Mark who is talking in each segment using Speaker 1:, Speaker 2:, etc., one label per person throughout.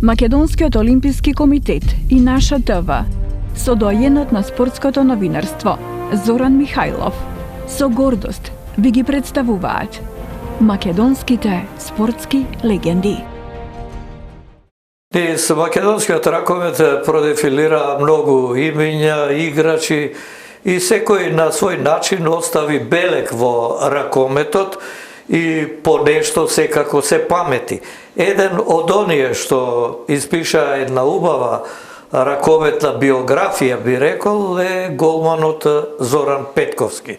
Speaker 1: Македонскиот олимписки комитет и Наша ТВ со доајенот на спортското новинарство Зоран Михајлов со гордост ви ги представуваат македонските спортски легенди.
Speaker 2: Низ македонскиот ракомет продефилира многу имиња, играчи и секој на свој начин остави белег во ракометот и по нешто секако се памети. Еден од оние што испиша една убава ракометна биографија, би рекол, е голманот Зоран Петковски.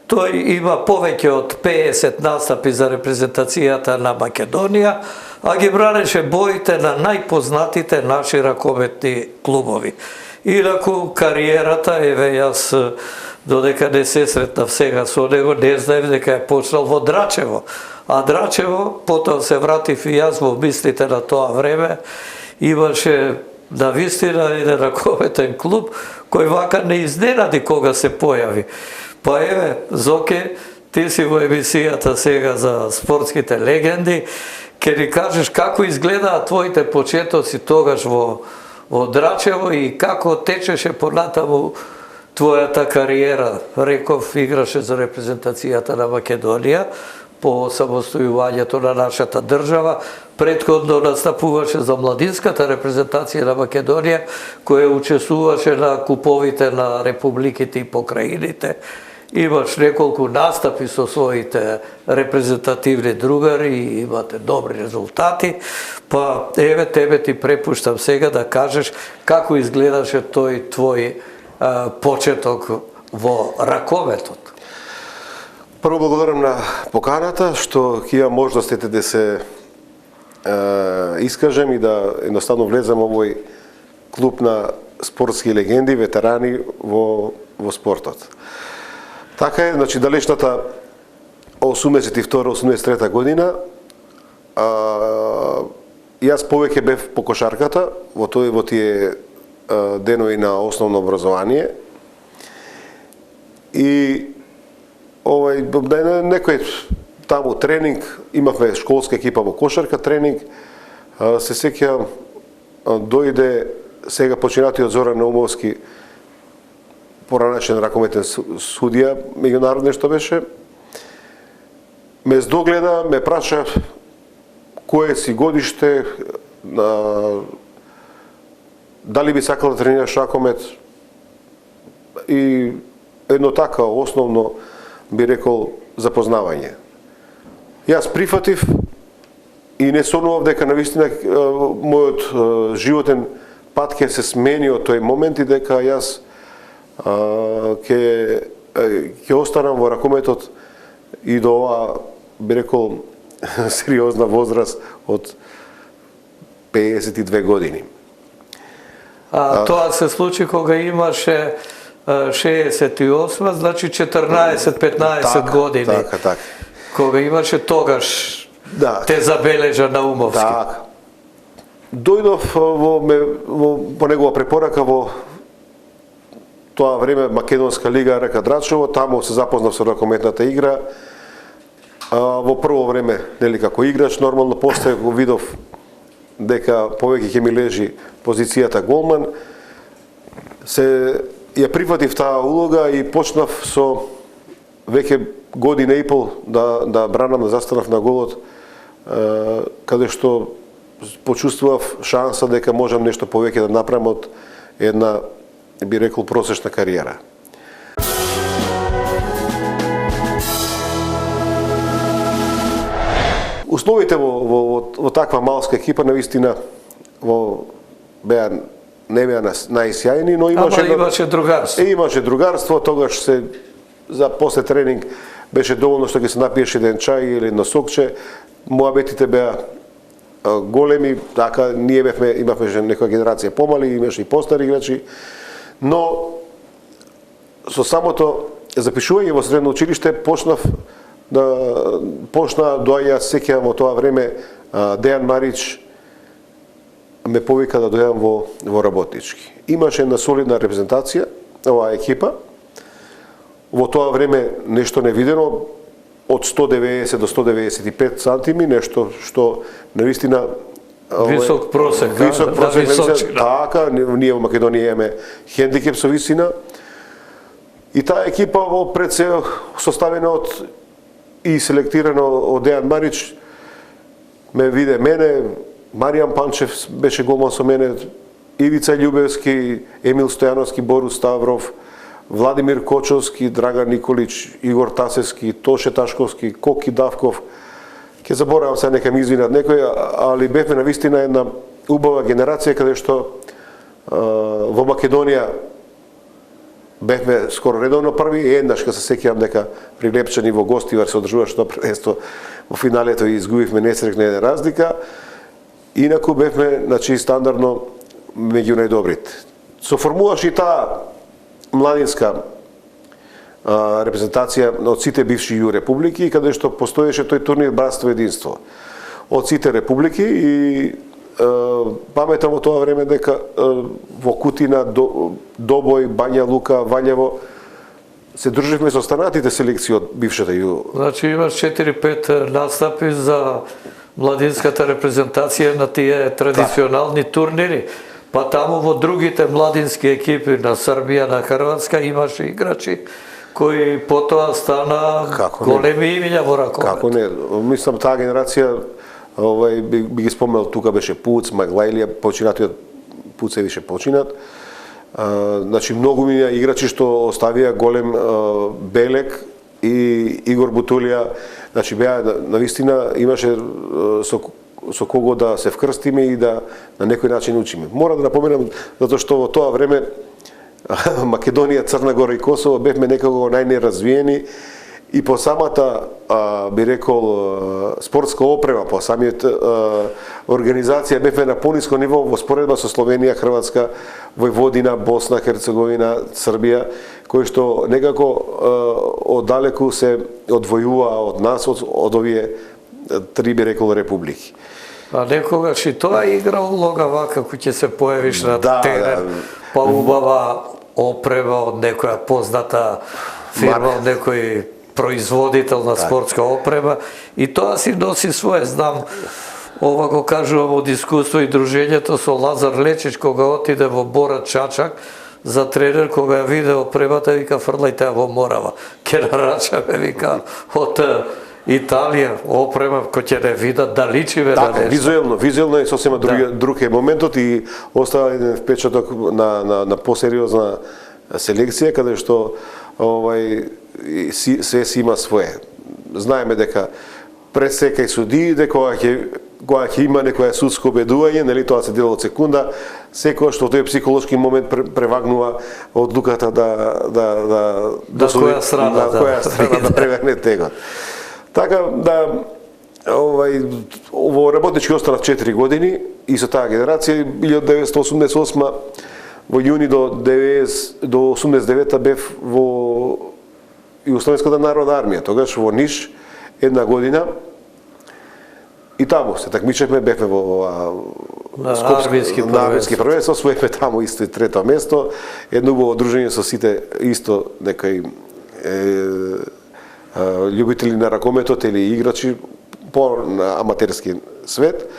Speaker 2: Тој има повеќе од 50 настапи за репрезентацијата на Македонија, а ги бранеше боите на најпознатите наши ракометни клубови. Инаку кариерата, еве јас додека не се сретнав сега со него, не знаев дека е почнал во Драчево. А Драчево, потоа се вратив и јас во мислите на тоа време, имаше на вистина еден ракометен клуб кој вака не изненади кога се појави. Па еве, Зоке, ти си во емисијата сега за спортските легенди, ке ни кажеш како изгледаат твоите почетоци тогаш во Драчево и како течеше понатаму твојата кариера. Реков, играше за репрезентацијата на Македонија по самостојувањето на нашата држава. Претходно настапуваше за младинската репрезентација на Македонија, која учествуваше на куповите на републиките и покраините. Имаш неколку настапи со своите репрезентативни другари и имате добри резултати. Па еве тебе ти препуштам сега да кажеш како изгледаше тој твој почеток во ракометот.
Speaker 3: Прво благодарам на поканата што ќе имам можностите да се искажем и да едноставно влезам овој клуб на спортски легенди, ветерани во спортот. Така е, значи далечната 82-83 година, јас повеќе бев по кошарката во тие денови на основно образование и некој таму тренинг, имавме школска екипа во кошарка тренинг, се сеќавам дојде сега починатиот Зоран Наумовски, поранешен ракометен судија, меѓународен што беше, ме здогледа, ме праша кое си годиште, дали би сакал да тренираш ракомет, и едно така основно би рекол запознавање. Јас прифатив и не сонував дека навистина мојот животен пат ќе се смени од тој момент и дека јас ќе останам во ракометот и до ова, би рекол, сериозна возраст од 52 години.
Speaker 2: Тоа се случи кога имаше 68, значи 14-15 години.
Speaker 3: Така.
Speaker 2: Кога имаше тогаш те забележа Наумовски.
Speaker 3: Так. Дојдов по негова препорака во тоа време Македонска лига река Драчево, таму се запознав со ракометната игра. Во прво време, нели како играч, нормално после го видов дека повеќе ќе ми лежи позицијата голман. Ја прифатив таа улога и почнав со веќе година и пол да бранам, да застанав на голот, каде што почувствував шанса дека можам нешто повеќе да направам од една, би рекол, просечна кариера. Условите во таква малска екипа навистина не беа најсјајни, но
Speaker 2: имаше другарство.
Speaker 3: Имаше другарство, тогаш за после тренинг беше доволно што ќе се напиеш еден чај или едно сокче. Муабетите беа големи, така ние имавме некоја генерација помали, имаше и постари играчи, но со самото запишување во средно училиште почна доаѓа, сеќавам во тоа време, Дејан Марич ме повика да дојдам во работнички. Имаше една солидна репрезентација, оваа екипа. Во тоа време нешто невидено, од 190 до 195 сантими, нешто што навистина
Speaker 2: Висок просек,
Speaker 3: Висок
Speaker 2: на
Speaker 3: просек,
Speaker 2: височина.
Speaker 3: така, ние во Македонија имаме хендикеп со висина. И таа екипа во пред се составена од и селектирана од Дејан Марич, ме виде мене, Маријан Панчев беше голман со мене, Ивица Љубевски, Емил Стојановски, Борус Ставров, Владимир Кочовски, Драган Николич, Игор Тасевски, Тоше Ташковски, Коки Давков. Ке заборавам се, нека ми извинат некој, али бевме на вистина една убава генерација каде што во Македонија бевме скоро редовно први и еднаш ка се сеќавам дека при Лепчани во Гостивар се одржуваше тоа првенство во финалето и изгубивме несрекна една разлика. Инаку бевме, значи, стандардно меѓу најдобрите. Со формулаш и таа младинска репрезентација од сите бивши ју републики, каде што постоеше тој турнир Братство единство. Од сите републики и паметам во тоа време дека во Кутина, Добој, Бања Лука, Ваљево се друживме со останатите селекции од бившата ју.
Speaker 2: Значи имаш 4-5 настапи за младинската репрезентација на тие традиционални турнири. Па таму во другите младински екипи на Србија, на Хрватска имаше играчи кои потоа стана големи имиња во ракомет.
Speaker 3: Како не? Мислам таа генерација би ги спомнал, тука беше Пуц, Маглајлија, починатиот Пуц е више починат. Значи многу миња играчи што оставија голем Белек и Игор Бутулија. Значи беа навистина имаше со кого да се вкрстиме и да на некој начин учиме. Мора да напоменам затоа што во тоа време Македонија, Црна Гора и Косово бевме некако најнеразвиени и по самата, би рекол, спортска опрема, по самиот организација бевме на пониско ниво во споредба со Словенија, Хрватска, Војводина, Босна, Херцеговина, Србија, кои што некако оддалеку се одвојува од нас, од овие три, би рекол, републики.
Speaker 2: А некогаш и тоа игра улога вака, кој ќе се појавиш на терен, па убава опрема од некоја позната фирма, од некој производител на спортска опрема, и тоа си носи своje. Знам, ова го кажувам од искуство и дружењето со Лазар Лечич, кога отиде во Борат Чачак за тренер, кога ја виде опремата, вика, фрлајте во Морава. Ке нарачаме, вика, од Италија, опрема, кој ќе не видат да личиме на нешто.
Speaker 3: Визуелно е сосема друг е моментот и остава еден впечаток на посериозна селекција, каде што се си има свое. Знаеме дека пред секај суди, дека кога ќе има некоја судско обедување, нели тоа се дела од секунда, секој што тој психолошки момент превагнува одлуката да
Speaker 2: која страна
Speaker 3: да превегне тегот. Така да во работнички останав 4 години и со таа генерација 1988 во јуни до 89 бев во Југословенската народна армија, тогаш во Ниш една година. И таму се такмичевме, бевме во армијски првенство, освоивме таму исто и трето место, едно убаво дружење со сите исто некои љубители на ракометот или играчи по на аматерски свет.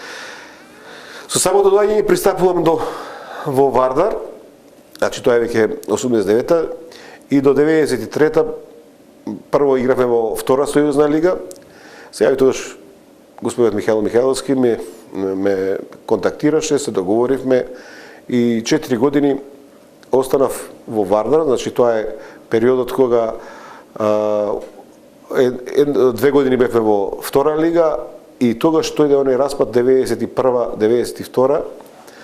Speaker 3: Со самото доаѓање пристапувам во Вардар, значи тоа е веќе 89-та и до 93-та прво игравме во втора сојузна лига. Сега и тогаш господинот Михаил Михайловски ме контактираше, се договоривме и 4 години останав во Вардар, значи тоа е периодот кога 2 години бевме во втора лига и тогаш тој оној распад 91-92.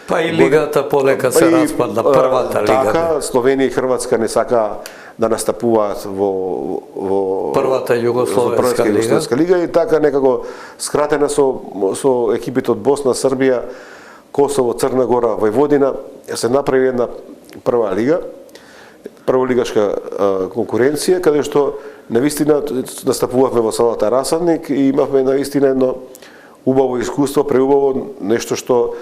Speaker 2: Па и лигата полека се распадна, првата лига.
Speaker 3: Така, Словенија и Хрватска не сака да настапуваат во
Speaker 2: првата југословенска
Speaker 3: лига и така некако скратена со екипите од Босна, Србија, Косово, Црна Гора, Војводина се направи една прва лига, прволигашка конкуренција, каде што навистина настапувавме во салата Расадник и имавме навистина едно убаво искуство, преубаво, нешто што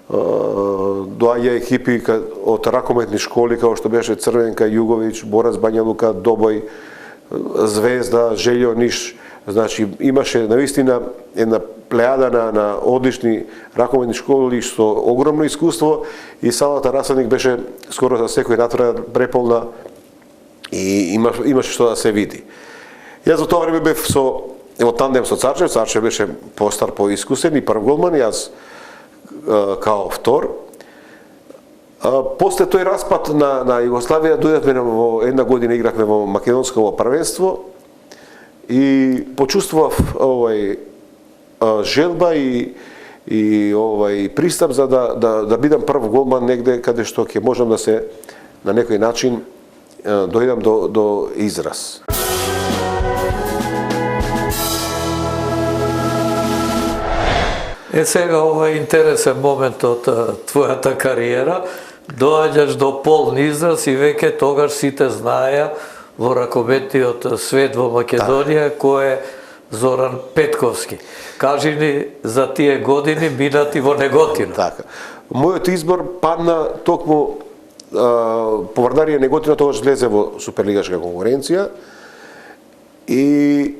Speaker 3: доаѓа екипи од ракометни школи, како што беше Црвенка, Југовиќ, Борац, Бања Лука, Добој, Звезда, Желјо, Ниш. Значи, имаше навистина една плејада на одлични раковидни школи со огромно искуство и салата Расадник беше скоро за секој натвора преполна и имаше што да се види. Јас за тоа време бев во тандем со Царчев, Царчев беше постар, поискусен и прв голман, јас као втор. После тој распад на Југославија дојдовме во една година, играхме во македонско првенство и почувствував желба и пристап за да бидам прв голман негде каде што ќе можам да се на некој начин дојдам до израз.
Speaker 2: Сега ова е интересен момент од твојата кариера. Доаѓаш до полн израз и веќе тогаш сите знаеа во ракометниот свет во Македонија кој е Зоран Петковски. Кажи ни за тие години минати во Неготино.
Speaker 3: Така. Мојот избор падна токму Поврдарија Неготино тогаш влезе во суперлигашка конкуренција и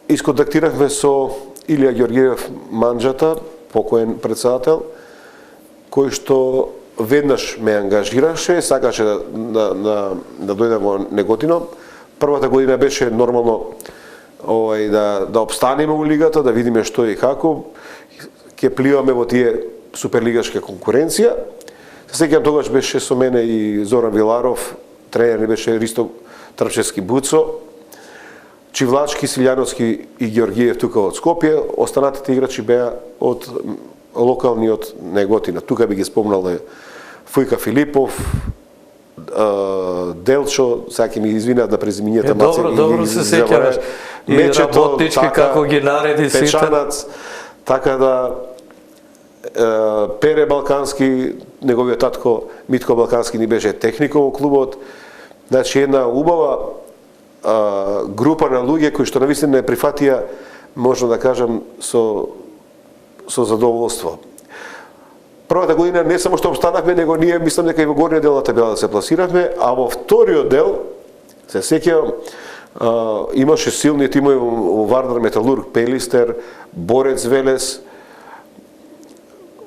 Speaker 3: исконтактиравме со Илија Ѓоргиев Манџата, покоен председател, кој што веднаш ме ангажираше, сакаше да дојде во Неготино. Првата година беше нормално да обстанеме во лигата, да видиме што и како. Ќе пливаме во тие суперлигашка конкуренција. Се сеќавам тогаш беше со мене и Зоран Виларов, тренер ни беше Ристо Трпчевски Буцо, Чивлачки, Силјановски и Ѓоргиев тука од Скопје, останатите играчи беа од локалниот Неготина. Тука би ги спомнал Фујка Филипов, Делчо, сега ќе ми извинат на презимињата
Speaker 2: Маци. Добро се сеќаваш. И работнички како ги нареди сите.
Speaker 3: Печанац, така да Пере Балкански, неговиот татко Митко Балкански ни беше техников во клубот. Значи една убава група на луѓе кои што навистина не прифатија, можно да кажам, со задоволство. Првата година не само што обстанавме, него ние мислам дека и во горниот дел на табелата се пласиравме, а во вториот дел, се сеќавам, имаше силни тимови во Вардар, Металург, Пелистер, Борец Велес,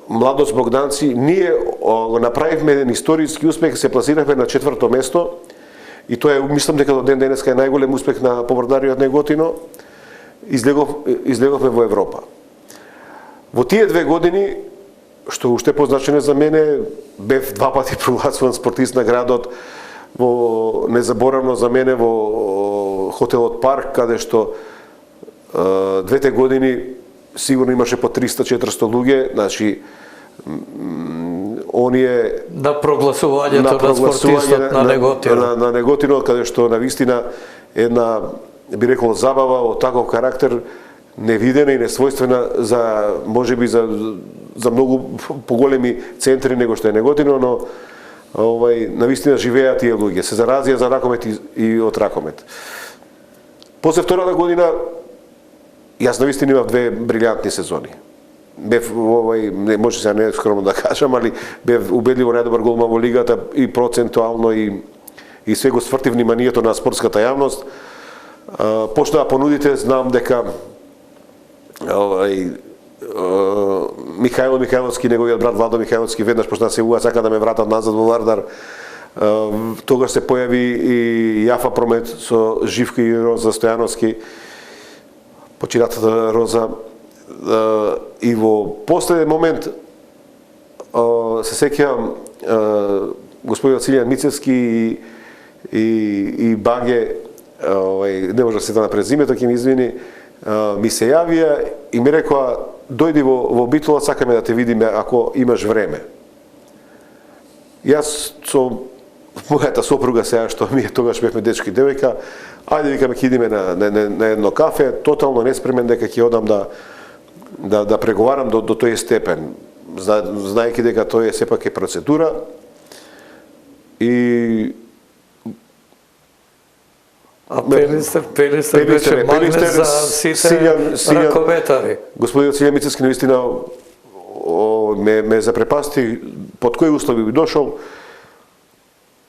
Speaker 3: Младост Богданци. Ние го направивме еден историски успех, се пласиравме на 4-то место. И тоа е, мислам дека до ден денеска е најголем успех на Поврдариот Неготино. Излеговме во Европа. Во тие 2 години, што уште позначено за мене, бев 2 пати прогласуван спортист на градот, во незаборавно за мене во хотелот Парк, каде што 2 години сигурно имаше по 300-400 луѓе, значи оние
Speaker 2: на прогласувањето на спортистот на Неготино.
Speaker 3: На Неготино, каде што навистина една, би рекол, забава од таков карактер невидена и несвојствена за, можеби за многу поголеми центри него што е Неготино, но навистина живеат тие луѓе, се заразија за ракомет и од ракомет. После втората година јас навистина имав 2 брилјантни сезони. Бев не може сега не скромно да кажам, али бев убедливо најдобар голман во лигата и процентуално и све го сврти вниманието на спортската јавност. Почна да понудите, знам дека Михајло Михајловски, неговиот брат Владо Михајловски, веднаш почна да се уга, сака да ме вратат назад во Вардар. Тогаш се појави и Јафа Промет со Живко и Роза Стојановски, починатата Роза. И во последен момент се сеќавам господинот Силјан Мицевски и Баге, не може да се на презимето, ќе ми извини, ми се јавија и ми рекоа дојди во Битола, сакаме да те видиме ако имаш време. Јас со мојата сопруга сега, што ми тогаш бевме дечки девојка, ајде викаме ќе идеме на едно кафе, тотално неспремен дека ќе одам да преговарам до тој степен, знаејќи дека тоа е сепак е процедура. И
Speaker 2: Пелистер беше магнет за сите ракометари.
Speaker 3: Господинот Силјан Мицевски наистина ме запрепасти под кои услови би дошол.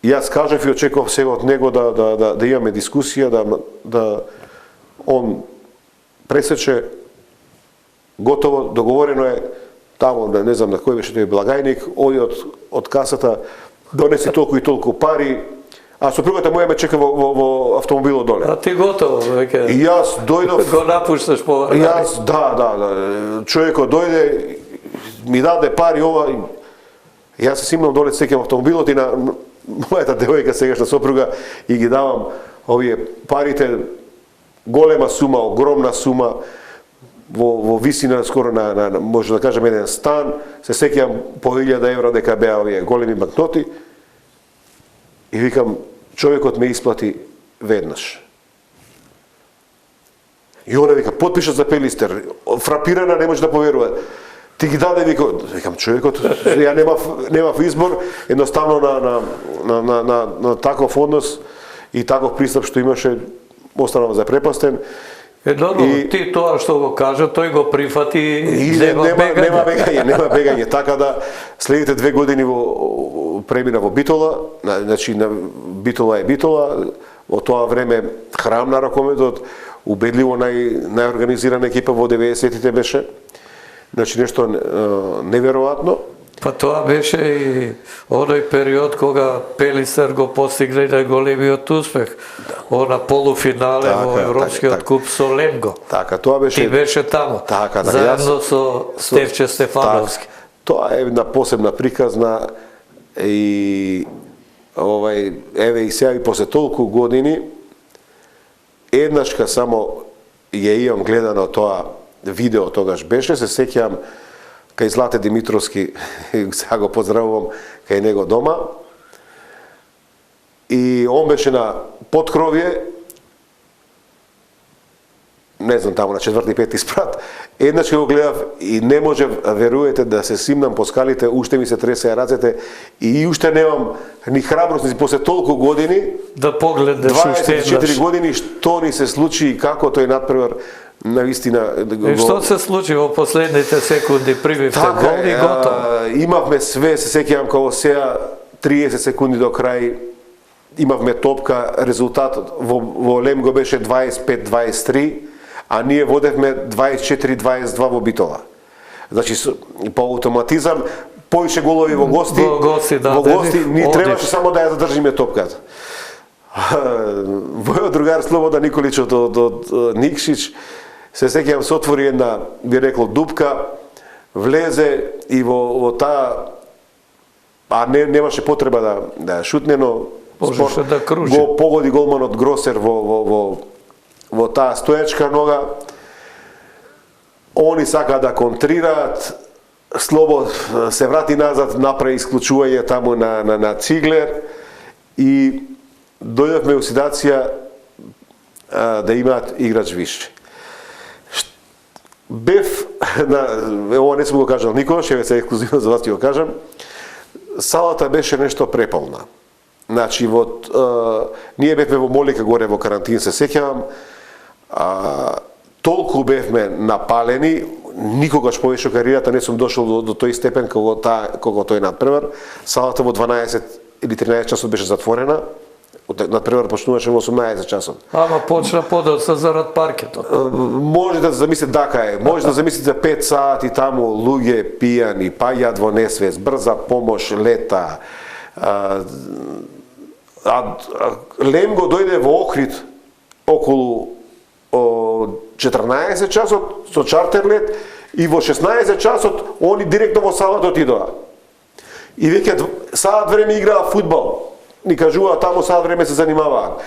Speaker 3: Јас кажав и очекував сега од него да имаме дискусија, да он пресече Готово, договорено е, тамо, не знам на кој беше тој благајник, оди од касата, донеси толку и толку пари, а сопругата моја ме чека во автомобилот доле.
Speaker 2: А ти готово, веќе.
Speaker 3: И јас дојдов.
Speaker 2: Го напушташ по.
Speaker 3: Јас, да. Човекот дојде, ми даде пари ова. Јас се симнам доле, стекам автомобилот и на мојата девојка, сегашна сопруга, и ги давам овие парите, голема сума, огромна сума, во висина скоро на може да кажем еден стан, се сеќавам по 1000 евра дека беа овие големи банкноти. И викам, човекот ме исплати веднаш. И она вика, потпиша за Пелистер. Фрапирана, не може да поверува. Ти ги даде, викам, човекот, ја немав избор, едноставно на таков однос и таков пристап што имаше, останав запрепастен.
Speaker 2: Ти тоа што го кажа, тој го прифати и
Speaker 3: нема бегање. Така да следите 2 години премина во Битола, значи Битола е Битола, во тоа време храм на ракометот, убедливо најорганизирана екипа во 90-тите беше. Значи нешто неверојатно.
Speaker 2: Па тоа беше и оној период кога Пелистер го постигне најголемиот успех. Она полуфинале во Европскиот куп со Лемго.
Speaker 3: Така, тоа беше.
Speaker 2: Ти беше таму. Заедно со Стефче Стефановски.
Speaker 3: Тоа е една посебна приказна и еве и сега и после толку години еднашка само ја имам гледано тоа видео тогаш беше, се сеќавам кај Злате Димитровски, сега го поздравувам кај него дома. И он беше на поткровје, не знам, таму на 4-5 спрат, еднаш го гледав и не можев, веруете, да се симнам по скалите, уште ми се тресеа рацете и уште немам ни храброст, ни после толку години,
Speaker 2: да погледнеш уште
Speaker 3: 24 години, што ни се случи и како тој надпревар навистина.
Speaker 2: И што се случи во последните секунди, прибивте гол и готово?
Speaker 3: Имавме све, се сеќавам како сега 30 секунди до крај, имавме топка, резултатот во Лемго беше 25-23, а ние водевме 24-22 во Битола. Значи, по автоматизам, поише голови во гости, ни требаше само да ја задржиме топката. Мојот другар Слободан Николич од Никшич, се сеќавам, се отвори една, би рекол, дупка, влезе и во таа, а немаше потреба да шутне, но го погоди голманот Гросер во таа стоечка нога. Они сака да контрираат, Слобо се врати назад, направи исклучување таму на Циглер и дојдовме у ситуација да имаат играч више. Бев, ова не сум го кажал никогаш, еве се ексклузивно за вас ќе го кажам, салата беше нешто преполна. Значи, ние бевме во Молика горе во карантин, се сеќавам, толку бевме напалени, никогаш повеќе кариерата не сум дошол до тој степен кога тој надпревар. Салата во 12 или 13 часот беше затворена, надпревар почнуваше во 18 часот.
Speaker 2: Ама почна подоцна зарад паркетот.
Speaker 3: Може да замислите така е, може да замислите 5 сати таму луѓе пијани, паѓаат во несвест, брза помош лета. Лемго дојде во Охрид околу 14 часот со чартерлет и во 16 часот они директно во салата отидоа. И веќе саат време играа фудбал. Ни кажуваа таму саат време се занимаваат.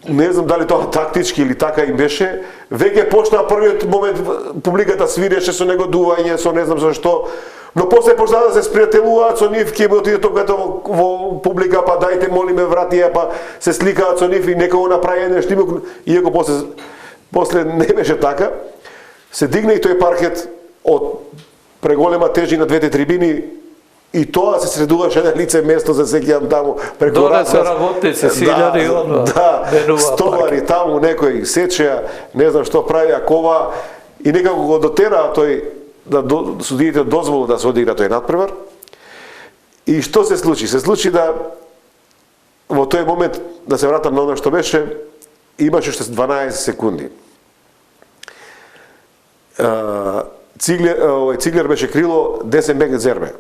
Speaker 3: Не знам дали тоа тактички или така им беше. Веќе почна првиот момент, публиката свиреше со негодување, со не знам зашто. Но после почна да се спријателуваат со нив, ќе отиде топката во публика, па дајте, молиме, врати ја, па се сликаат со нив и некој направи нешто, иако после не беше така. Се дигна и тој паркет од преголема тежина на двете трибини и тоа се средуваше на лице место, за сеќавам таму преку
Speaker 2: Донесе работници, силјади одма.
Speaker 3: Да, столари таму, некој сечеа, не знам што правија, кова, и некако го дотераа тој да судиите дозволу да се одигра тој надпревар. И што се случи? Се случи да во тој момент, да се вратам на оно што беше, имаше уште 12 секунди. Циглер беше крило, десен бек Зербе.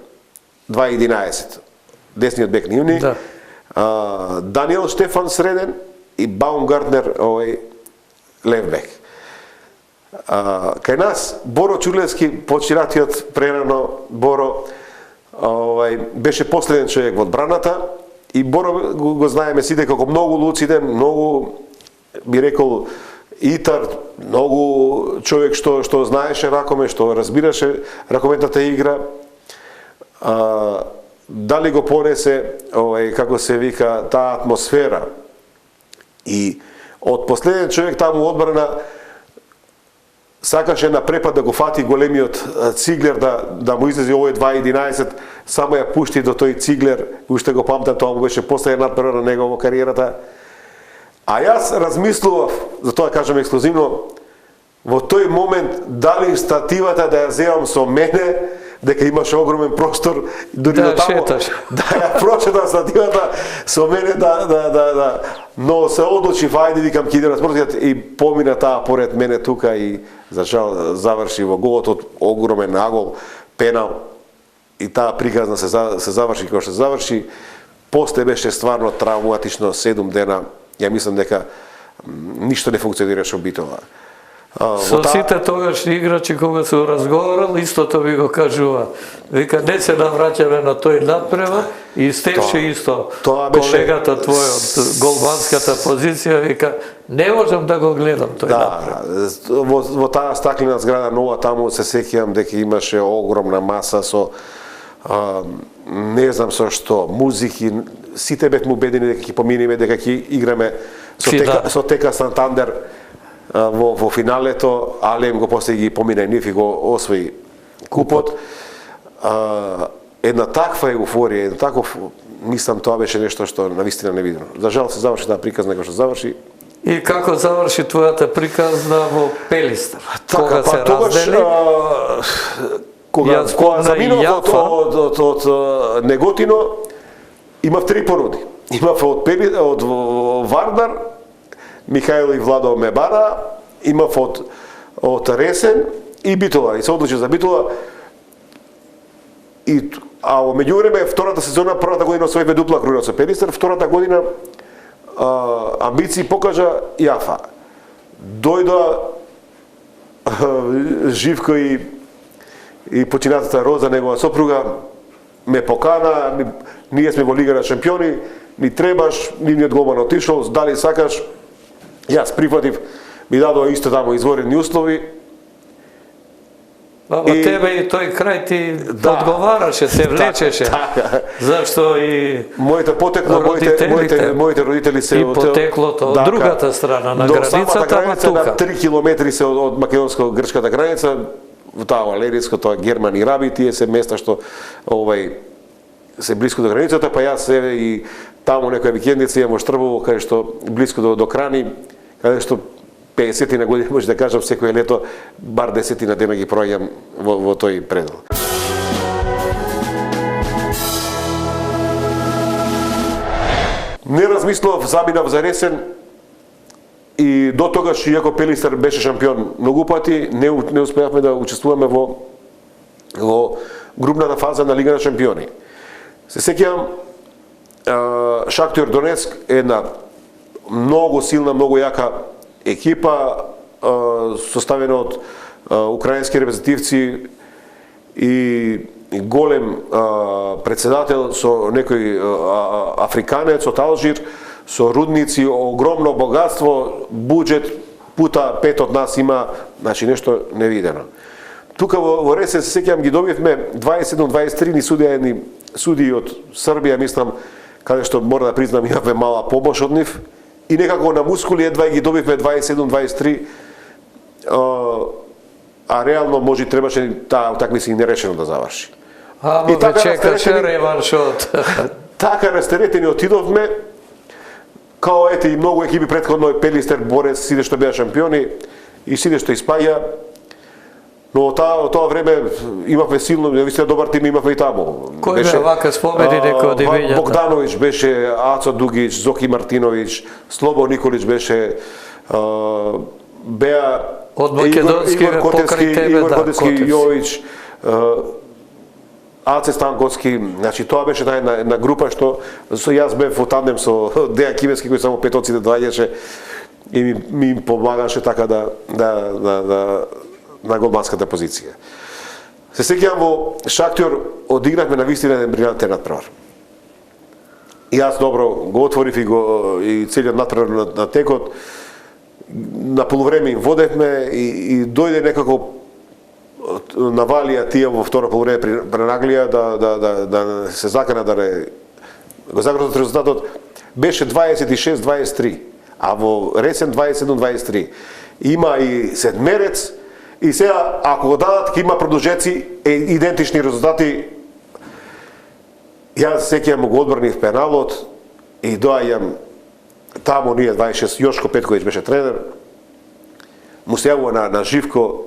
Speaker 3: 2.11. Десниот бек нивни.
Speaker 2: Да.
Speaker 3: Даниел Штефан среден и Баумгартнер лев бек. Кај нас Боро Чурлевски, почиратиот прерано Боро, беше последен човек во одбраната и Боро го знаеме сите како многу луциден, многу би рекол итар, многу човек што знаеше ракоме, што разбираше ракометната игра. Дали го понесе, како се вика, таа атмосфера. И од последен човек таму одбрана сакаше на препад да го фати големиот Циглер, да му излези овој 2.11, само ја пушти до тој Циглер, уште го памтам, тоа му беше последен надпревар на него во кариерата. А јас размислував, за тоа кажам ексклузивно, во тој момент дали стативата да ја земам со мене, дека имаше огромен простор, дури до таму, да ја прочетам стативата со мене, но се одлучив, ајде, викам, ќе иде на спортот и помина таа поред мене тука и за жал заврши во голот од огромен агол, пенал и таа приказна се заврши како што се заврши. После беше стварно травматично 7 дена. Ја мислам дека ништо не функционираше во Битола.
Speaker 2: Со сите тогашни играчи кога се разговарал, истото ви го кажува. Вика, не се навраќаме на тој надпревар и Стефче исто. Колегата твој од голманската позиција вика, не можам да го гледам тој надпревар.
Speaker 3: Во таа стаклена зграда нова таму се сеќавам дека имаше огромна маса со не знам со што, музики, сите бевме убедени дека ќе поминеме, дека ќе играме со Тека Сантандер во финалето, Алем го после ги помина и нив и го освои купот. Една таква еуфорија, еден таков, мислам, тоа беше нешто што навистина не видено. За жал се заврши таа приказна како што заврши.
Speaker 2: И како заврши твојата приказна во Пелистер?
Speaker 3: Така,
Speaker 2: кога се раздели? Кога заминав од Неготино, имав 3 понуди. Имав од Вардар, Михајло и Владо ме бара, имав од Ресен и Битола. И се одлучи за Битола. А во меѓувреме, втората сезона, првата година освоивме дупла круга со Пелистер, втората година амбиции покажа Јафа. Дојда Живко и починатата Роза, негова сопруга, ме покана, ние сме во Лига на шампиони, ни требаш, нивниот голман отишол, дали сакаш, јас прифатив, ми дадоа исто таму изворени услови. Ама тебе и тој крај ти одговараше, се влечеше. Зашто и
Speaker 3: моите родители се
Speaker 2: и потеклото од другата страна на границата, ама тука.
Speaker 3: На 3 километри се од македонско-грчката граница, таа Валериско, тоа Герман и Раби, тие се места што се блиску до границата, па јас и таму некоја викендица имам во Штрбово, каде што блиску до Крани, каде што 50 на години, може да кажам, секој лето, бар 10 на дена ги проаѓам во тој предел. Не размислував, заминав за Ресен и до тогаш, иако Пелистер беше шампион многу пати, не успеавме да учествуваме во групната фаза на Лига на шампиони. Се сеќавам, Шахтер Донецк е една многу силна, многу јака екипа, составена од украински репрезентативци и голем председател со некој африканец од Алжир, со рудници, огромно богатство, буџет пута 5 од нас има, значи нешто невидено. Тука во Ресен се сеќавам ги добивме 27-23 ни судија едни судии од Србија, мислам, каде што мора да признам имавме мала помош од нив и некако на мускули едва ги добивме 27-23, а реално може требаше таа утакмица и нерешено да заврши.
Speaker 2: И така чекаше реваншот.
Speaker 3: Така растеретени отидовме, као ете и многу екипи претходно, Пелистер, Борец, сите што беа шампиони и сите што испаѓа. Но во тоа време имавме силно, навистина добар тим имавме и таму.
Speaker 2: Кој бе вака спомени некој од имењата?
Speaker 3: Богдановиќ беше, Ацо Дугиќ, Зоки Мартиновиќ, Слобо Николиќ беше, беа
Speaker 2: Од македонскиве покрај тебе,
Speaker 3: Игор
Speaker 2: да,
Speaker 3: Котевски,
Speaker 2: Котевски.
Speaker 3: Јович, Аце Станковски, значи тоа беше една група што јас бев во тандем со Дејан Кивески кој само петоците доаѓаше и ми им помагаше така на голманската позиција. Се сеќавам во Шахтер одигравме на вистина еден брилјантен надпревар. И јас добро го отворив и целиот надпревар на текот. На полувреме им водевме и дојде некако навалија тие во второ полувреме пренаглија да се закана да не го загрозат резултатот. Беше 26-23, а во ресен 27-23. Има и седмерец и сега ако го дадат ќе има продолжеци идентични резултати. Јас сеќавам го одбранив пеналот и доаѓам таму ние 26, Јошко Петковиќ беше тренер, му се јавува на Живко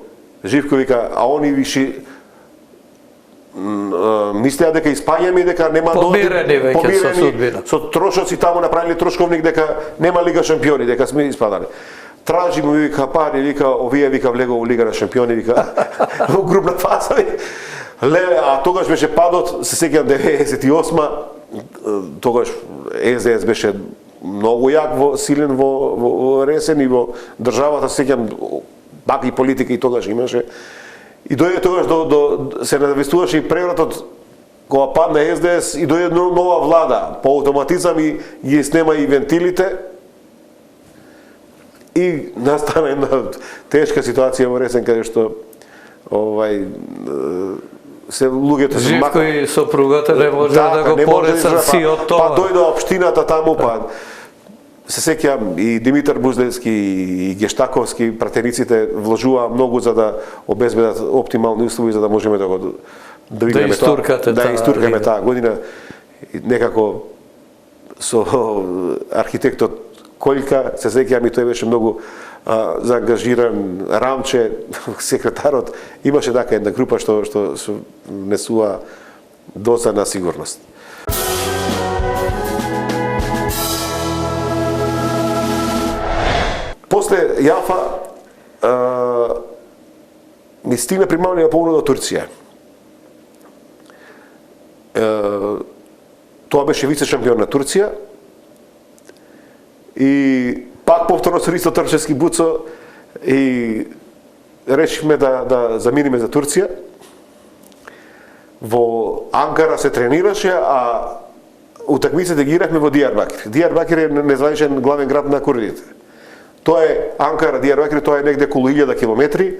Speaker 3: вика, а они виши мислеа дека испаѓаме и дека нема
Speaker 2: помирени веќе со судбина.
Speaker 3: Со трошоци таму направиле трошковник дека нема Лига шампиони, дека сме испадали. Тражи му вика пари, вика овие вика влего во Лига на шампиони, вика во групна фаза. Леле, а тогаш беше падот, се сеќавам 98-ма, тогаш СДС беше многу јак силен во ресен и во државата, се сеќавам пак и политика и тогаш имаше. И дојде тогаш се навестуваше и превратот кога падна СДС и дојде нова влада, по автоматизам и ги снема и вентилите. И настана една тешка ситуација во ресен каде што се луѓето се
Speaker 2: Живко и сопругата не може да го порецат си од тоа.
Speaker 3: Па дојде општината таму, па се сеќавам и Димитар Буздевски и Гештаковски, пратениците вложуваа многу за да обезбедат оптимални услови за да можеме да истуркаме таа година. Некако со архитектот Кољка, се сеќавам и тој беше многу заангажиран, Рамче, секретарот, имаше така една група што несува доста на сигурност. После Јафа ми стигна примамнија полно до Турција. Тоа беше вице шампион на Турција и пак повторно со Ристо Трчевски Буцо и решивме да заминиме за Турција. Во Анкара се тренираше, а утакмиците ги игравме во Дијарбакир. Дијарбакир е незваничен главен град на курдите. Тоа е Анкара, Дијарбакир, тоа е негде околу 1000 километри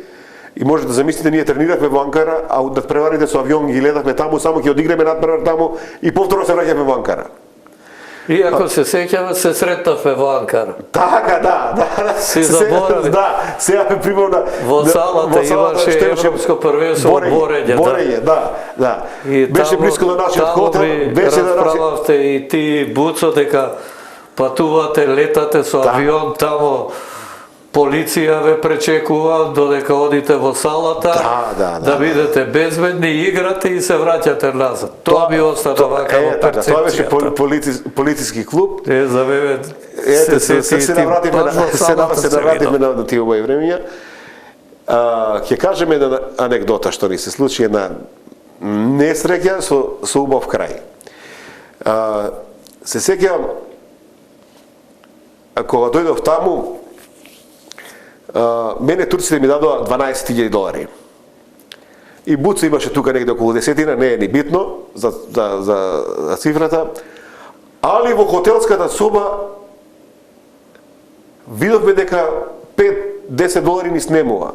Speaker 3: и може да замислите, ние трениравме во Анкара, а надпреварите со авион ги летавме таму, само ќе одиграме надпревар таму и повторно се враќаме во Анкара.
Speaker 2: Иако се сеќава, се сретнавме во Анкара.
Speaker 3: Така, да.
Speaker 2: Си заборави.
Speaker 3: Да, сега ме припомна.
Speaker 2: Во салата имаше европско првенство од борење.
Speaker 3: Борење, да. Беше близко до нашиот хотел. Беше да
Speaker 2: расправавте и ти, Буцо, дека патувате, летате со авион тамо. Полиција ве пречекува додека одите во салата, да бидете безбедни, играте и се враќате назад. Тоа би остана вака во перцепцијата.
Speaker 3: Тоа беше полициски клуб.
Speaker 2: За мене
Speaker 3: се навратиме на тие овој времења. Ќе кажеме една анегдота што ни се случи, една несреќа со убав крај. Се сеќавам кога дојдов таму, мене турците ми дадоа $12,000. И Буцо имаше тука негде околу 10, не е ни битно за цифрата, али во хотелската соба видовме дека $5-10 ни снемува.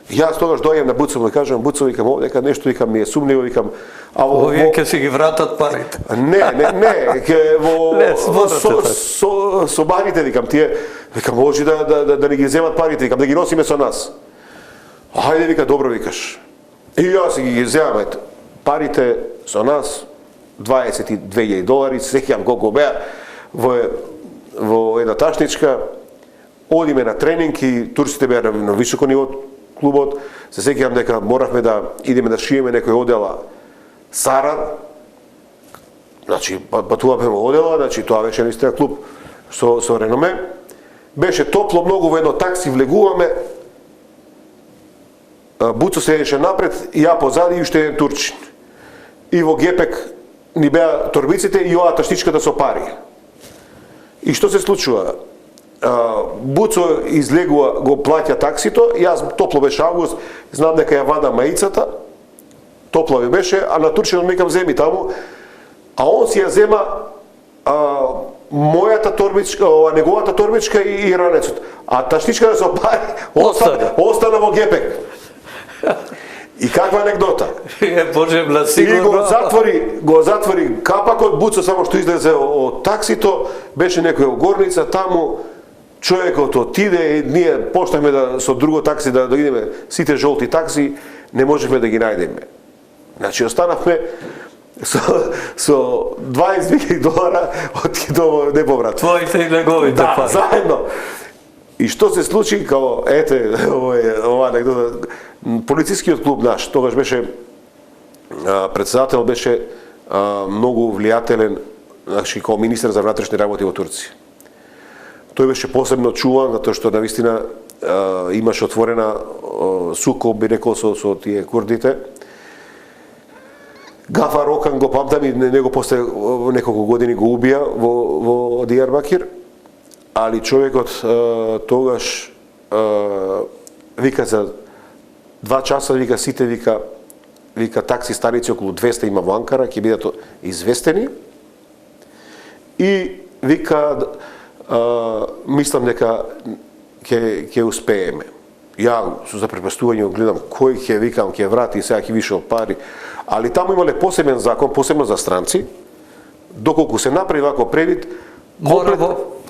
Speaker 3: Јас тогаш доаѓам на Буцо, му кажам, Буцо, викам, овдека нешто, викам, ми е сумниво, викам,
Speaker 2: овие ќе си ги вратат парите.
Speaker 3: Не, со барите, викам, тие, викам, може да не ги земат парите, викам, да ги носиме со нас. Хајде, вика, добро викаш. И јас ги земам, парите со нас, $22,000, сеќавам колку беа, во една ташничка, одиме на тренинг и турците беа на високо ниво клубот, се сеќавам дека моравме да идеме да шиеме некој одела саран, значи патуваме во одела, значи тоа беше наистина клуб со реноме, беше топло многу во едно такси, влегуваме, Буцо седеше напред и ја позади и уште еден турчин. И во гепек ни беа торбиците и оваа таштичката со пари. И што се случува? Буцо излегува, го плаќа таксито, јас топло беше август, знам дека ја вада маицата, топло ми беше, а на турчинот мекам земи таму, а он си ја зема мојата торбичка, неговата торбичка и ранецот. А таштичката со пари остана во гепек. И каква анекдота?
Speaker 2: Божемна сигурно.
Speaker 3: И го затвори капакот, Буцо само што излезе од таксито, беше некоја горница таму, човекот отиде и ние почнахме со друго такси да идеме, сите жолти такси, не можевме да ги најдеме. Значи останавме со $20,000 од неповрат.
Speaker 2: Твоите и неговите
Speaker 3: пари. Да,
Speaker 2: пари.
Speaker 3: заедно. И што се случи, као, ете, ова анекдота, полицискиот клуб наш, тогаш беше, председател беше многу влијателен, значи, као министер за внатрешни работи во Турција. Тој беше посебно чуван, затоа што навистина имаше отворена сукоп, би рекол, со тие курдите. Гафар Окан го памтам и него после неколку години го убија во Дијарбакир, али човекот тогаш вика за 2 часа, вика сите, вика такси станици околу 200 има во Анкара, ќе бидат известени и вика мислам дека ќе успееме. Ја со запрепастување гледам кој ќе викам ќе врати сега ќе више пари, али таму имале посебен закон, посебно за странци, доколку се направи вако превид,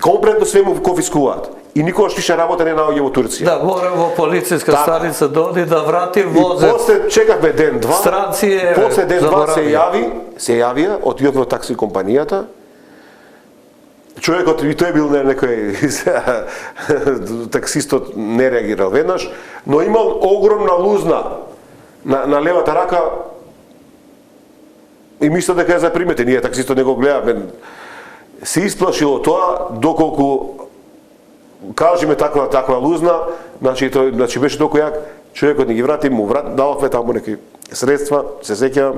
Speaker 3: комплетно све му конфискуваат. И никогаш више работа не наоѓа во Турција.
Speaker 2: Да, мора во полициска станица доди да врати возет.
Speaker 3: И после чекавме ден-два.
Speaker 2: Странци е
Speaker 3: после ден-два се јавија од јавно такси компанијата. Човекот и тој бил некој таксистот не реагирал веднаш, но имал огромна лузна на левата рака и мисля дека ја запримете. Ние таксистот не го гледаме. Се исплашило тоа доколку кажеме таква лузна, значи беше толку јак, човекот ни ги врати, дававме таму неки средства, се сеќавам,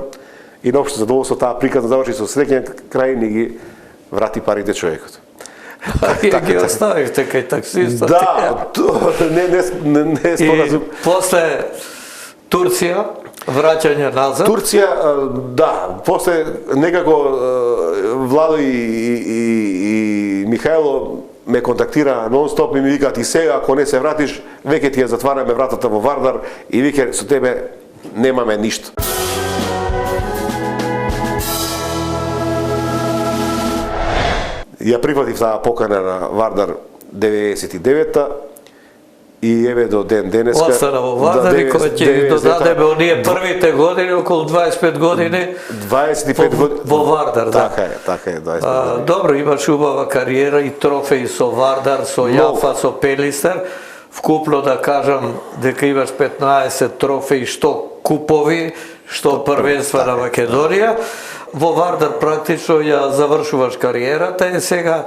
Speaker 3: и наопшто задоволство таа приказна заврши со среќен крај, ни ги врати парите човекот.
Speaker 2: Ја ги оставивте кај таксистот.
Speaker 3: Да, не е споразум.
Speaker 2: И после Турција, враќање назад?
Speaker 3: Турција, да, после некако Владо и Михајло ме контактира нон-стоп и ми викаат и сега, ако не се вратиш, веќе ти ја затвараме вратата во Вардар и веќе со тебе немаме ништо. Ја прифатив таа покана на Вардар 99-та и еве до ден денеска.
Speaker 2: Остана во Вардар и кој ќе додадеме оние првите години, околу 25 години
Speaker 3: 25 години
Speaker 2: во Вардар, да.
Speaker 3: Така е, 25 години.
Speaker 2: Добро, имаш убава кариера и трофеи со Вардар, со Јафа, со Пелистер. Вкупно да кажам дека имаш 15 трофеи, што купови, што првенства на Македонија. Во Вардар практично ја завршуваш кариерата и сега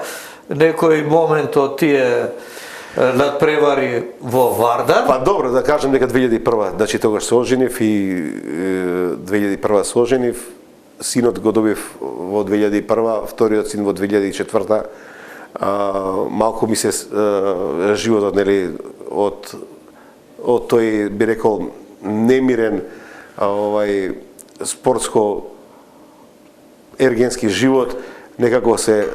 Speaker 2: некој момент од тие надпревари во Вардар.
Speaker 3: Па добро, да кажем дека 2001, значи тогаш се оженив и 2001 се оженив, синот го добив во 2001, вториот син во 2004. Малку ми се животот, нели, од тој, би рекол, немирен спортско ергенски живот, некако се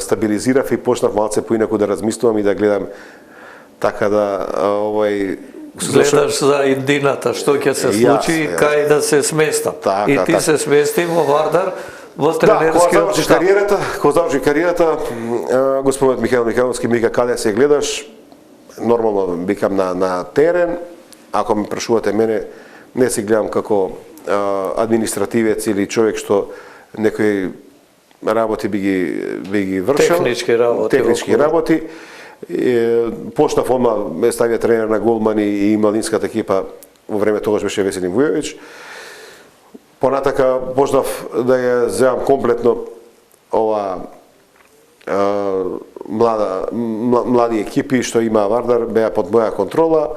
Speaker 3: стабилизирав и почнав малце поинаку да размислувам и да гледам така да
Speaker 2: гледаш за иднината, што ќе се случи и кај да се сместам. И ти се смести во Вардар во тренерскиот штаб.
Speaker 3: Кога заврши кариерата, господинот Михаил Михайловски ми вика каде се гледаш, нормално викам на терен, ако ме прашувате мене, не се гледам како административец или човек што некои работи би ги вршил. Технички работи. Почнав одма, ме ставија тренер на голмани и младинската екипа, во време тогаш беше Веселин Вујовиќ. Понатака почнав да ја земам комплетно млади екипи што има Вардар беа под моја контрола.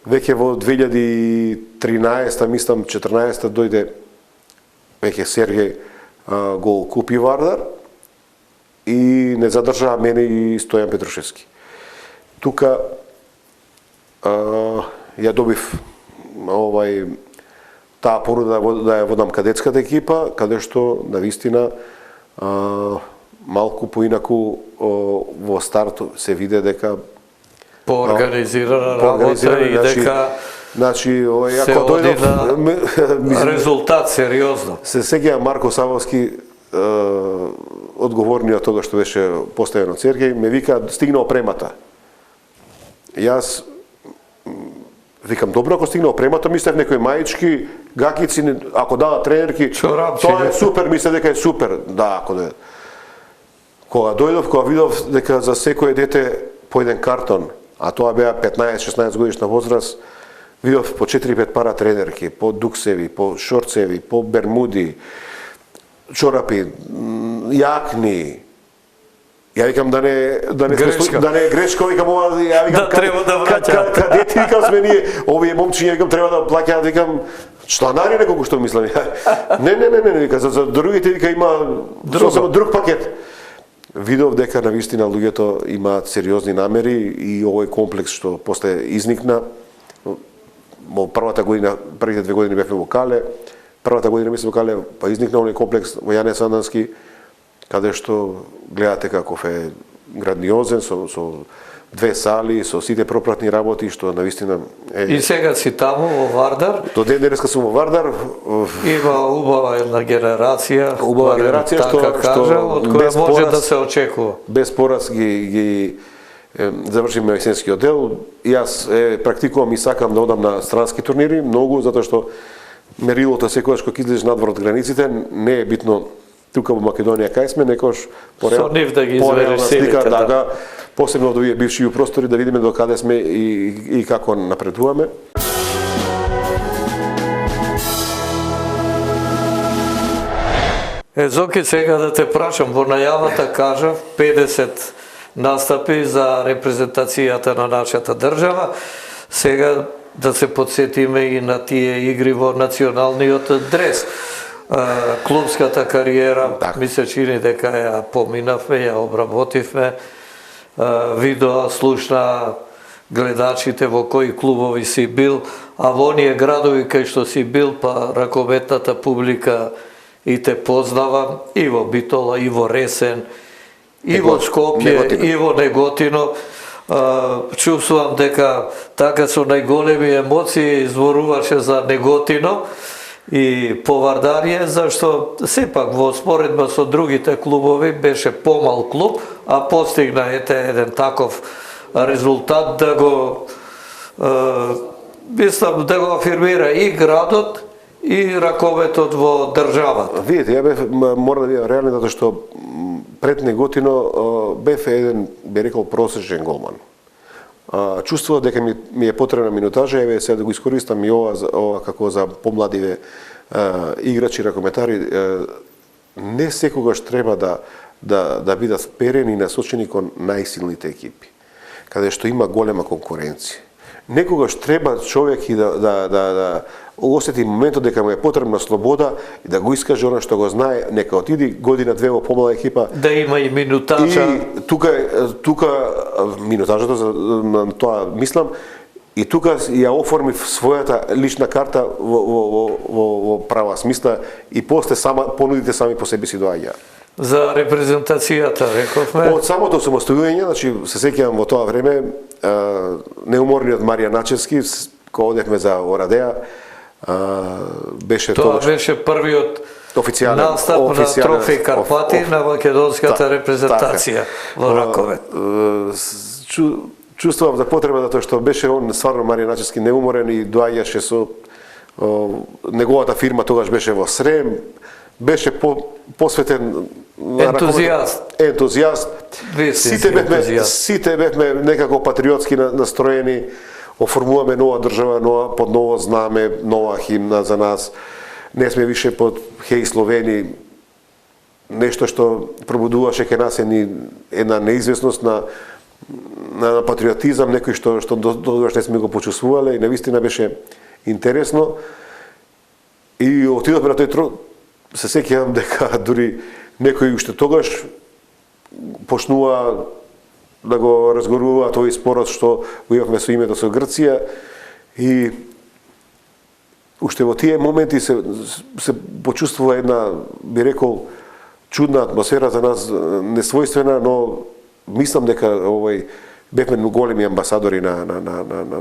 Speaker 3: Веќе во 2013, мислам 14 дојде веќе Сергеј го купи Вардар и не задржаа мене и Стојан Петрушевски. Тука ја добив таа понуда да ја водам кадетската екипа, каде што навистина малку поинаку во старт се виде дека
Speaker 2: поорганизирана работа и дека
Speaker 3: значи
Speaker 2: се оди на резултат сериозно.
Speaker 3: Се сеќавам Марко Савовски, одговорниот тоа што беше поставен од Сергеј, ме вика стигна опремата. Јас викам добро, ако стигна опремата, мислев некои маички, гакици, ако дадат тренерки, тоа е супер, мислев дека е супер. Да, ако не. Кога дојдов, кога видов дека за секој дете по еден картон, а тоа беа 15-16 годишна возраст, видов по 4-5 пара тренерки, по дуксеви, по шорцеви, по бермуди, чорапи, јакни. Ја викам да не е грешка, викам ова, ја викам
Speaker 2: треба да враќам.
Speaker 3: Кадети викам сме ние, овие момчиња викам треба да плаќаат, викам чланари неколку што мислам. Не, вика за другите вика има сосема друг пакет. Видов дека навистина луѓето имаат сериозни намери и овој комплекс што после изникна во првата година, првите 2 години бевме во Кале, првата година мислам во Кале, па изникна овој комплекс во Јане Сандански, каде што гледате каков е грандиозен, со 2 сали, со сите пропратни работи, што навистина е...
Speaker 2: И сега си таму во Вардар?
Speaker 3: До ден денеска сум во Вардар.
Speaker 2: Има убава една генерација,
Speaker 3: што
Speaker 2: од која може да се очекува.
Speaker 3: Без пораз ги завршиме есенскиот дел. Јас практикувам и сакам да одам на странски турнири, многу, затоа што мерилото секогаш кога излезеш надвор од границите, не е битно тука во Македонија кај сме, некош
Speaker 2: со нив да ги извериш силите,
Speaker 3: да. Посебно од овие бивши простори, да видиме до каде сме и како напредуваме.
Speaker 2: Зоки, сега да те прашам, во најавата кажав 50 настапи за репрезентацијата на нашата држава. Сега да се подсетиме и на тие игри во националниот дрес. Клубската кариера, ми се чини дека ја поминавме, ја обработивме. Видоа, слушна гледачите во кои клубови си бил, а во оние градови кај што си бил, па ракометната публика и те познава и во Битола, и во Ресен, и во Скопје, и во Неготино. Чувствувам дека така со најголеми емоции изворуваше за Неготино и по Вардарија, зашто сепак во споредба со другите клубови беше помал клуб, а постигна еден таков резултат да го мислам да го афирмира и градот и раковетот во државата.
Speaker 3: Видите, ја бев мора да бидам реален затоа што пред Неготино бев еден, би рекол, просечен голман. Чувствував дека ми е потребна минутажа, еве сега да го искористам и ова како за помладиве играчи, ракометари, не секогаш треба да бидат вперени и насочени кон најсилните екипи, каде што има голема конкуренција. Некогаш треба човек и да осети моментот дека му е потребна слобода и да го искаже она што го знае, нека отиди година-две во помлада екипа.
Speaker 2: Да има и минутажа.
Speaker 3: И тука минутажата, на тоа мислам, и тука ја оформи својата лична карта во права смисла и после понудите сами по себе си доаѓаат.
Speaker 2: За репрезентацијата, рековме?
Speaker 3: Од самото самостојување, значи се сеќавам во тоа време, неуморниот Марија Начевски, кога одевме за Орадеа, беше
Speaker 2: тоа беше првиот настап на Трофеј Карпати на македонската репрезентација во раковет.
Speaker 3: Чувствувам за потреба затоа што беше он стварно Марија Начевски неуморен и доаѓаше со неговата фирма тогаш беше во Срем, беше посветен ентузијаст. Сите бевме некако патриотски настроени, оформуваме нова држава, под ново знаме, нова химна за нас. Не сме више под хеј Словени. нешто што пробудуваше кај нас една неизвестност на патриотизам, некој што тогаш не сме го почувствувале и навистина беше интересно. И отидовме на тој трон, се сеќавам дека дури некои уште тогаш почнува да го разгорува тој спорот што го имавме со името со Грција и уште во тие моменти се почувствува една, би рекол, чудна атмосфера за нас, несвојствена, но мислам дека бевме големи амбасадори на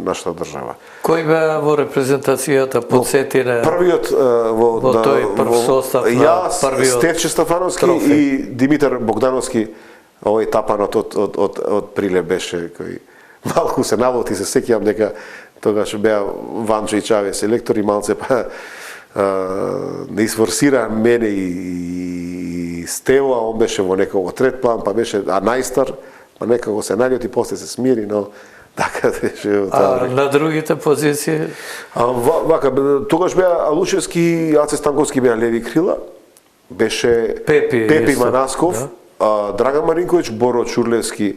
Speaker 3: нашата држава.
Speaker 2: Кој беа во репрезентацијата, подсетине?
Speaker 3: Првиот
Speaker 2: во тој прв состав на првиот
Speaker 3: Стефче Стафановски и Димитар Богдановски, овој тапанот од Прилеп беше, кој малку се навоти, се сеќавам дека тогаш беа Ванчо и Чаве селектори, малце па не изфорсира мене и Стево, а он беше во некој трет план, па беше најстар, па некако се наљути, после се смири, но така беше.
Speaker 2: А на другите позиции?
Speaker 3: Вака, тогаш беа Алушевски и Аце Станковски беа леви крила, беше Пепи Манасков, Драган Маринковиќ, Боро Чурлевски,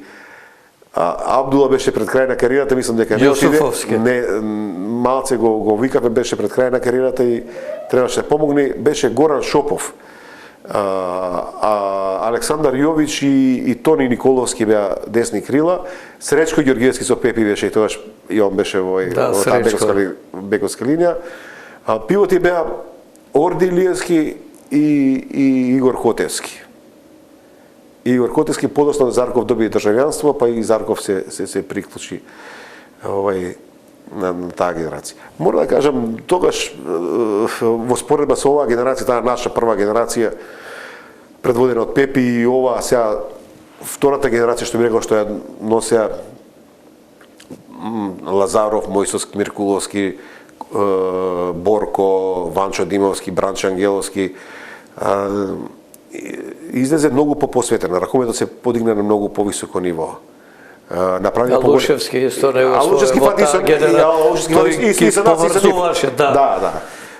Speaker 3: Абдула беше пред крај на кариерата, мислам дека не малце го викавме, беше пред крај на кариерата и требаше да помогне, беше Горан Шопов, Александар Јович и Тони Николовски беа десни крила, Сречко Ѓоргиевски со Пепи беше и тогаш и он беше во таа бековска линија. Пивоти беа Орди Илиевски и Игор Хотевски. Игор Хотевски, подоцна Зарков доби државјанство, па и Зарков се приклучи на таа генерација. Мора да кажам, тогаш во споредба со оваа генерација, таа наша прва генерација, предводена од Пепи и ова сега втората генерација што би рекол што ја носеа Лазаров, Мојсос Миркуловски, Борко, Ванчо Димовски, Бранчо Ангеловски, излезе многу посветена. Ракометот се подигна на многу повисоко ниво.
Speaker 2: Алушевски исто него својот тој ги поврзуваше,
Speaker 3: да.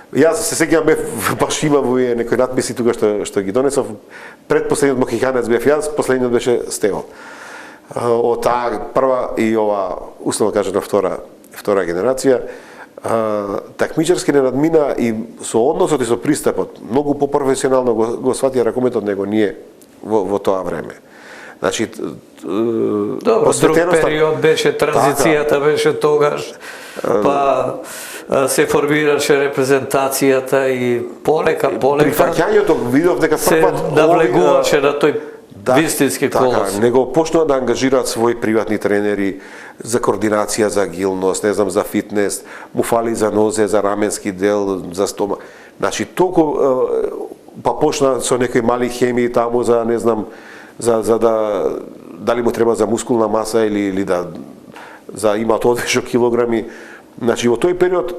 Speaker 3: Јас се сеќавам бев баш имав некои надписи тука што ги донесов. Предпоследниот мохиканец бев јас, последниот беше Стево. Од таа прва и ова условно кажано втора генерација, такмичарски не надмина и со односот и со пристапот многу попрофесионално го сватија ракометот него ние во тоа време. Значи,
Speaker 2: добро, друг период беше, транзицијата беше тогаш, па се формираше репрезентацијата и полека
Speaker 3: прифаќањето видов дека
Speaker 2: се навлегуваше на тој вистински колос.
Speaker 3: Него почнува да ангажираат своји приватни тренери за координација, за агилност, не знам, за фитнес, му фали за нозе, за раменски дел, за стома. Значи, толку па почна со некои мали хемии таму за, не знам, за дали му треба за мускулна маса или за имаат одвишок килограми. Значи, во тој период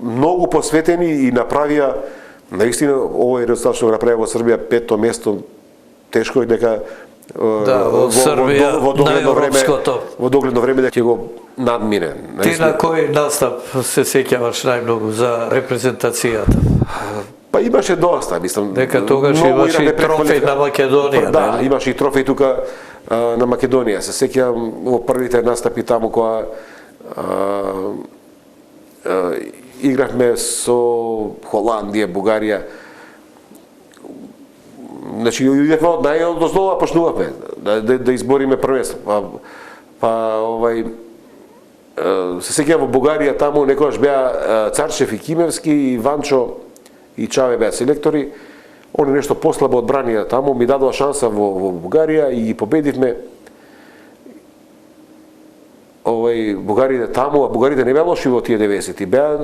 Speaker 3: многу посветени и направија, наистина, овој резултат што го направија во Србија, 5-то место, тешко е дека
Speaker 2: во Србија
Speaker 3: во догледно време дека ќе го надмине.
Speaker 2: Ти на кој настап се сеќаваш најмногу за репрезентацијата?
Speaker 3: Па имаше доста, мислам.
Speaker 2: Дека тогаш имаше и трофеј на Македонија.
Speaker 3: Да, имаше и трофеј тука на Македонија. Се сеќавам во првите настапи таму кога игравме со Холандија, Бугарија. Значи, идевме од најодоздолу, почнувавме да избориме првенство. Се сеќавам во Бугарија таму некогаш беа Царчев и Кимевски и Ванчо и Чаве беа селектори. Они нешто послабо одбранија таму, ми дадоа шанса во Бугарија и ги победивме. Бугарите таму, а бугарите не беа лоши во тие 90-ти, беа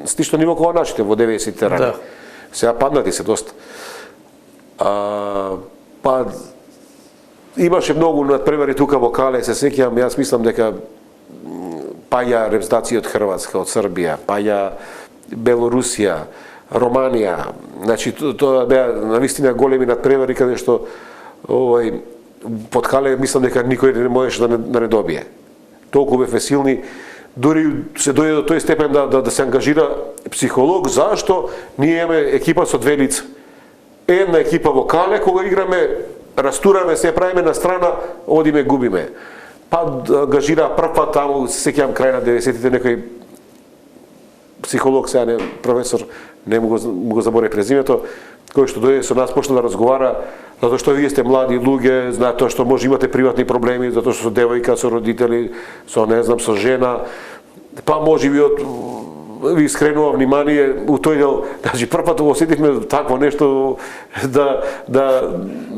Speaker 3: стишно ниво кога нашите во 90-ти рани. Сега паднати се доста. Па имаше многу надпревари тука во Кале, се сеќавам, јас мислам дека паја репрезентација од Хрватска, од Србија, паја Белорусија, Романија. Значи тоа беа навистина големи надпревари каде што под Кале мислам дека никој не можеше да не добие. Толку бевме силни, дури се дојде до тој степен да се ангажира психолог, зашто ние имаме екипа со 2 лица. една екипа во Кале, кога играме, растураме, се правиме на страна, одиме, губиме. Па ангажира прв пат таму, се сеќавам крај на 90-тите, некој психолог, сега не професор, не му го заборев презимето, кој што дојде со нас почна да разговара, затоа што вие сте млади луѓе, затоа што може имате приватни проблеми, затоа што со девојка, со родители, со не знам, со жена, па може ви скренува внимание у тој дел, значи прв пат осетивме такво нешто да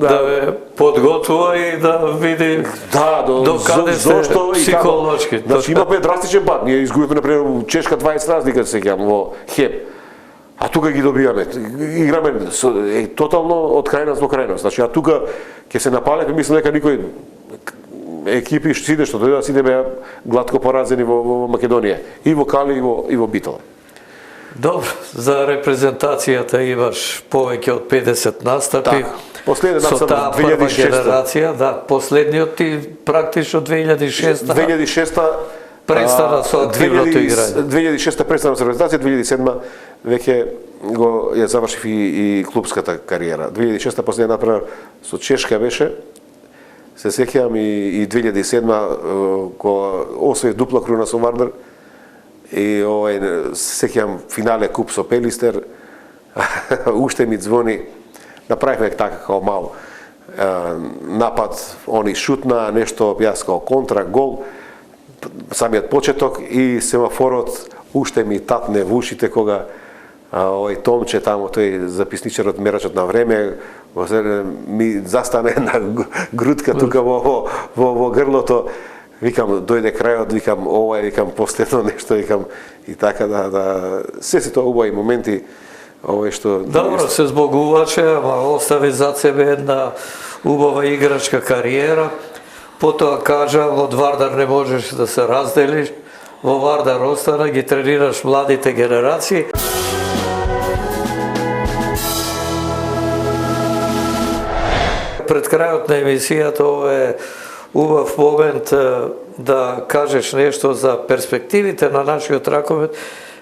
Speaker 2: ве подготвува и да види до каде се психолошки.
Speaker 3: Значи имаме драстичен пат, ние изгубивме например Чешка 20 разлика се сеќавам во ХЕП. А тука ги добиваме. Играме тотално од крајност до крајност. Значи а тука ќе се напалеме, мислам дека никој екипи сите што дојдоа сите беа глатко поразени во Македонија, и во Кали и во Битола.
Speaker 2: Добро, за репрезентацијата имаш повеќе од 50 настапи.
Speaker 3: Последен
Speaker 2: со таа прва
Speaker 3: 2006.
Speaker 2: генерација, последниот ти практично 2006.
Speaker 3: 2006
Speaker 2: престана со активното играње.
Speaker 3: 2006 престана со репрезентација, 2007 веќе ја завршив и клубската кариера. 2006 после направив со Чешка беше. Се сеќавам и 2007 кога освоив дупла круна со Вардар и се сеќавам финале куп со Пелистер. Уште ми звони, направивме така како мал напад, они шутна нешто, јас како контра, гол, самиот почеток и семафорот уште ми татне во ушите кога Томче тамо, тој записничарот, мерачот на време, ми застане една грудка тука во грлото. Викам, дојде крајот, викам, ова е, викам, последно нешто, викам, и така се си тоа убави моменти, што...
Speaker 2: Добро, се збогуваше, ама остави зад себе една убава играчка кариера. Потоа кажа, од Вардар не можеш да се разделиш, во Вардар остана, ги тренираш младите генерации. Пред крајот на емисијата ова е убав момент да кажеш нешто за перспективите на нашиот ракомет,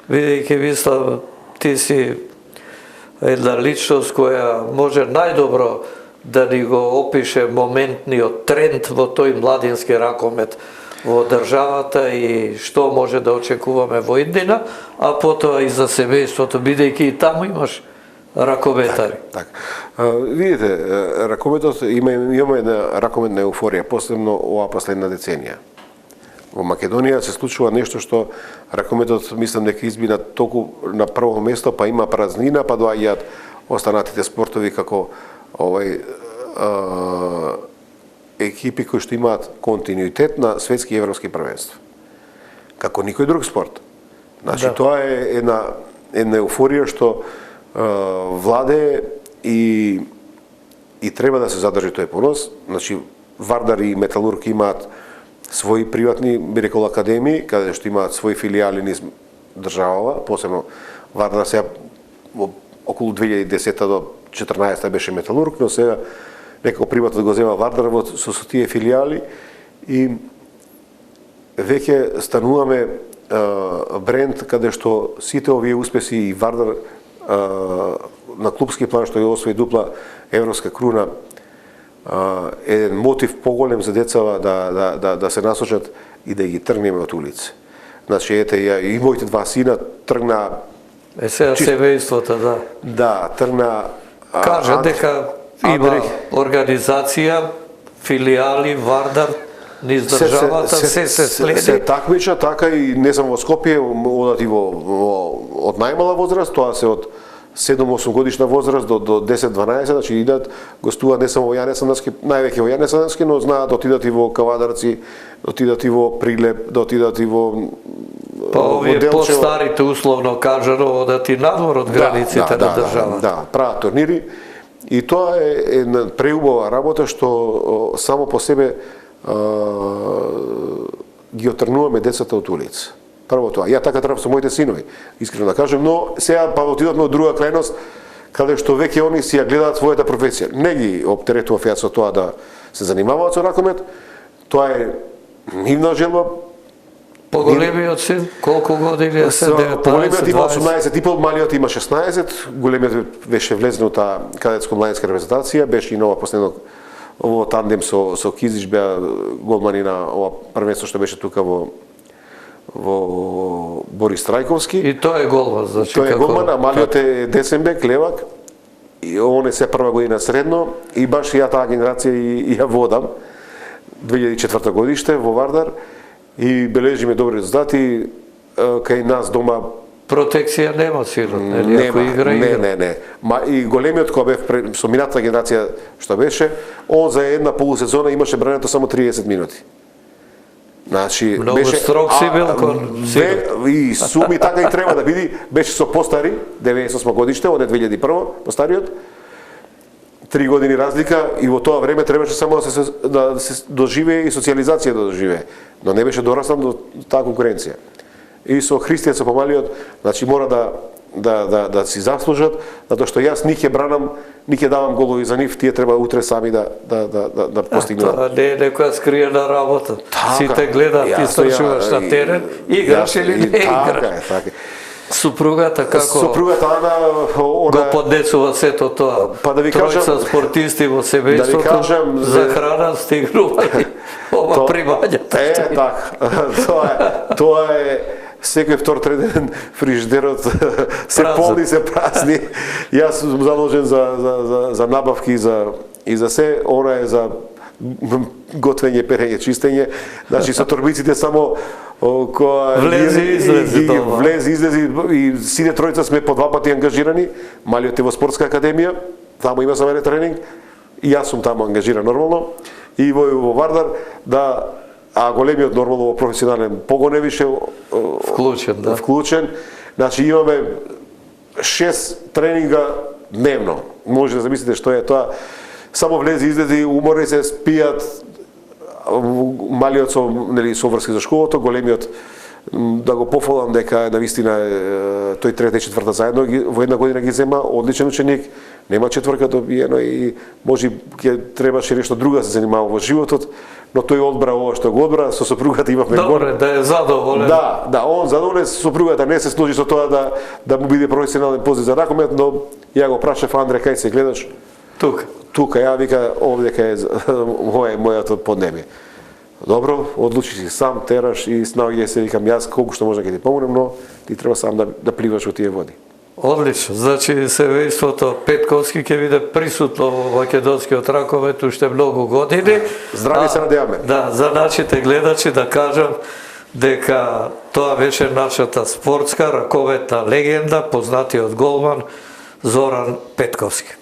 Speaker 2: бидејќи мислам ти си една личност која може најдобро да ни го опише моментниот тренд во тој младински ракомет во државата и што може да очекуваме во иднина, а потоа и за семејството, бидејќи и таму имаш ракометари.
Speaker 3: Так. Видите, ракометот има една ракометна еуфорија, посебно оваа последна деценија. Во Македонија се случува нешто што ракометот, мислам дека избина толку на прво место, па има празнина, па доаѓаат останатите спортови како екипи кои што имаат континуитет на светски и европски првенства. Како никој друг спорт. Значи, тоа е една еуфорија што владе и треба да се задржи тој понос. Значи, Вардар и Металург имаат своји приватни, би рекол, академии, каде што имаат своји филијали низ државава, посебно Вардар сега околу 2010 до 2014 беше Металург, но сега некако приватно го зема Вардар со тие филијали и веќе стануваме бренд каде што сите овие успеси и Вардар на клубски план што ја освои дупла европска круна е мотив поголем за децава да се насочат и да ги тргнеме од улица. Значи, ете, и моите два сина тргна...
Speaker 2: Сега семејството, да.
Speaker 3: Да, тргна...
Speaker 2: Кажа дека има организација, филијали, Вардар, низ државата, се следи.
Speaker 3: Се такмича, така и не само во Скопје, одат и од најмала возраст, тоа се од 7-8 годишна возраст до 10-12, значи идат, гостуваат не само во Јане Сандански, највеќе во Јане Сандански, но знаат да отидат и во Кавадарци, да отидат и во Прилеп, да отидат и во
Speaker 2: Па овие постарите, условно кажано, одат и надвор од границите на државата.
Speaker 3: Да, прават турнири и тоа е една преубава работа што само по себе ги отрнуваме децата од улица. Прво тоа. Ја така требам со моите синови, искрено да кажем, но сега па отидовме од друга крајност, каде што веќе они си ја гледаат својата професија. Не ги оптеретував јас со тоа да се занимаваат со ракомет, тоа е нивна желба,
Speaker 2: Поголемиот син, колку години е се? 19,
Speaker 3: Поголемиот има
Speaker 2: 20?
Speaker 3: 18,5, малиот има 16, големиот беше влезен од таа кадетско-младинска репрезентација, беше и нова последно во тандем со Кизич, беа голмани на ова првенство што беше тука во Борис Трајковски.
Speaker 2: И тој е голман, значи
Speaker 3: Тој е голман, а малиот е десенбек, левак, и он е се прва година средно, и баш ја таа генерација и ја водам, 2004 годиште во Вардар, и бележиме добри резултати, кај нас дома
Speaker 2: Протекција нема сигурно, нели, ако игра.
Speaker 3: Не. И големиот кој бев со минатата генерација што беше, он за една полусезона имаше брането само 30 минути. Значи
Speaker 2: Многу
Speaker 3: беше
Speaker 2: строг си бил кон
Speaker 3: и суми така и треба да биде, беше со постари, 98 годиште, он е 2001, постариот. 3 години разлика и во тоа време требаше само да се доживее и социализација да доживее, но не беше дораснал до таа конкуренција. И со Христијан, со помалиот, значи мора да си заслужат, затоа што јас нив ќе бранам, нив ќе давам голови за нив, тие треба утре сами да постигнат.
Speaker 2: Тоа не е некоја скриена работа. Сите гледаат, ти истрчуваш на терен, играш или не играш.
Speaker 3: Така е.
Speaker 2: Супругата како
Speaker 3: Супругата Ана,
Speaker 2: го поднесува сето тоа.
Speaker 3: Па да ви кажам,
Speaker 2: тројца спортисти во семејството,
Speaker 3: да ви кажам,
Speaker 2: за храна стигнува и ова примањата.
Speaker 3: Тоа е секој втор треден фриждерот се полни, се празни. Јас сум заложен за набавки и за се, она е за готвење, перење, чистење. Значи со торбиците само
Speaker 2: влези и излези тоа.
Speaker 3: Влези, излези и сите тројца сме по 2 пати ангажирани. Малиот е во спортска академија, таму има за мене тренинг. И јас сум таму ангажиран нормално. И во Вардар а големиот нормално во професионален погон е више вклучен. Значи имаме 6 тренинга дневно. Може да замислите што е тоа. Само влези, излези, умори се, спијат. Малиот со врски за школото, големиот да го пофалам дека навистина тој трета и четврта заедно во една година ги зема, одличен ученик, нема четврка добиено и може ќе требаше нешто друго да се занимава во животот, но тој одбра ова што го одбра, со сопругата имавме
Speaker 2: Добре, да е задоволен.
Speaker 3: Да, он задоволен, сопругата не се сложи со тоа да му биде професионален позив за ракомет, но ја го прашав Андре кај се гледаш? Тука, ја вика овде кај е мојато поднебие. Добро, одлучи си сам, тераш и снаоѓај се, викам јас колку што може да ти помогнем, но ти треба сам да пливаш во тие води.
Speaker 2: Одлично, значи семејството Петковски ќе биде присутно во македонскиот раковет уште многу години.
Speaker 3: Здрави се надеваме.
Speaker 2: Да, за нашите гледачи да кажам дека тоа беше нашата спортска раковетна легенда, познатиот голман Зоран Петковски.